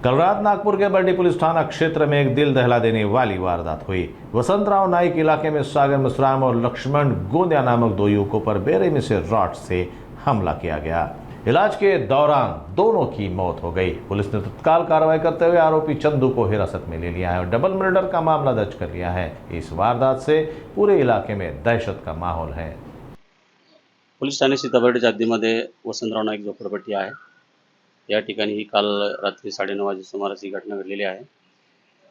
कल रात नागपुर के बरडी पुलिस थाना क्षेत्र में एक दिल दहला देने वाली वारदात हुई। वसंतराव नाइक इलाके में सागर मिश्राम और लक्ष्मण गोंदिया नामक दो युवकों पर बेरहमी से रॉड से हमला किया गया। इलाज के दौरान दोनों की मौत हो गई। पुलिस ने तत्काल कार्रवाई करते हुए आरोपी चंदू को हिरासत में ले लिया है और डबल मर्डर का मामला दर्ज कर लिया है। इस वारदात से पूरे इलाके में दहशत का माहौल है। पोलीस ठाणे सीताबर्डीच्या हद्दीमध्ये वसंतराव नाईक झोपडपट्टी आहे। या ठिकाणी ही काल रात्री 9:30 वाजे सुमारास ही घटना घडलेली आहे।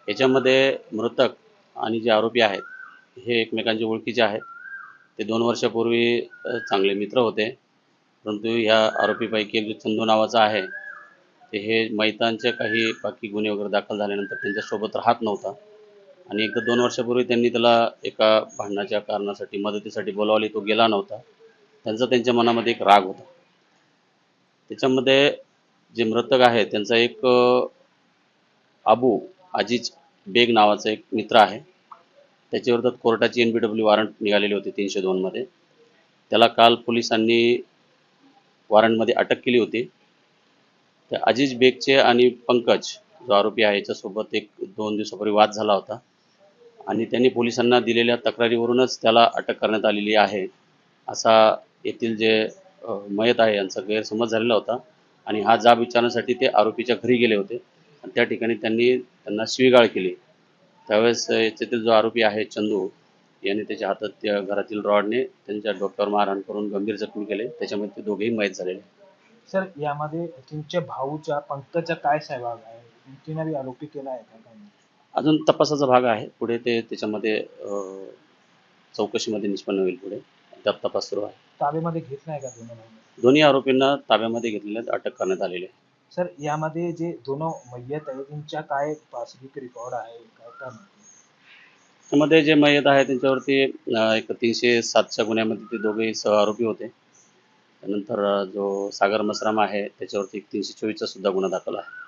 याच्यामध्ये मृतक आणि जे आरोपी आहेत हे एकमेकांचे ओळखीचे आहेत। ते 2 वर्षापूर्वी चांगले मित्र होते, परंतु ह्या आरोपीपैकी एक जो चंदू नावाचा आहे ते हे मैतांचे काही बाकी गुन्हे वगैरे दाखल झाल्यानंतर त्यांच्यासोबत राहत नव्हता आणि एकदा 2 वर्षापूर्वी त्यांनी त्याला एका भांडणाच्या कारणासाठी मदतीसाठी बोलावले, तो गेला नव्हता। त्यांच्या मनामध्ये एक राग होता। त्याच्यामध्ये जे मृतक आहे त्यांचा एक अबू अजीज बेग नावाचा एक मित्र आहे। त्याच्याविरोधात कोर्टाची NBW वॉरंट निघालेली होती 302 मध्ये। त्याला काल पोलिसांनी वॉरंटमध्ये अटक केली होती। त्या अजीज बेगचे आणि पंकज जो आरोपी आहे याच्यासोबत एक 2 दिवसापूर्वी वाद झाला होता आणि त्यांनी पोलिसांना दिलेल्या तक्रारीवरूनच त्याला अटक करण्यात आलेली आहे असा येथील जे मयत आहे यांचा गैरसमज झालेला होता आणि हा जाब विचारण्यासाठी ते आरोपीच्या घरी गेले होते आणि त्या ठिकाणी त्यांना शिवीगाळ केली। त्यावेळेस याच्यातील जो आरोपी आहे चंदू याने त्याच्या हातात त्या घरातील रॉडने त्यांच्या डोक्यावर मारहाण करून गंभीर जखमी केले। त्याच्यामध्ये ते दोघेही मयत झालेले। सर, यामध्ये तुमच्या भाऊच्या पंकजचा काय सहभाग आहे? तुमची आरोपी केला आहे का काही? अजून तपासाचा भाग आहे। पुढे ते त्याच्यामध्ये चौकशीमध्ये निष्पन्न होईल। पुढे त्यात तपास सुरू आहे। ताब्यामध्ये घेतलाय का दोन्ही आरोपींना ताब्यामध्ये घेतलेले अटक करण्यात आलेली आहे। सर, यामध्ये जे दोन मयत आहे त्यांच्या काय पासबुक रेकॉर्ड आहे काय त्यामध्ये जे मयत आहे त्यांच्यावरती एक 307च्या गुन्ह्यामध्ये ते दोघेही सह आरोपी होते। त्यानंतर जो सागर मसराम आहे त्याच्यावरती 324चा सुद्धा गुन्हा दाखल आहे।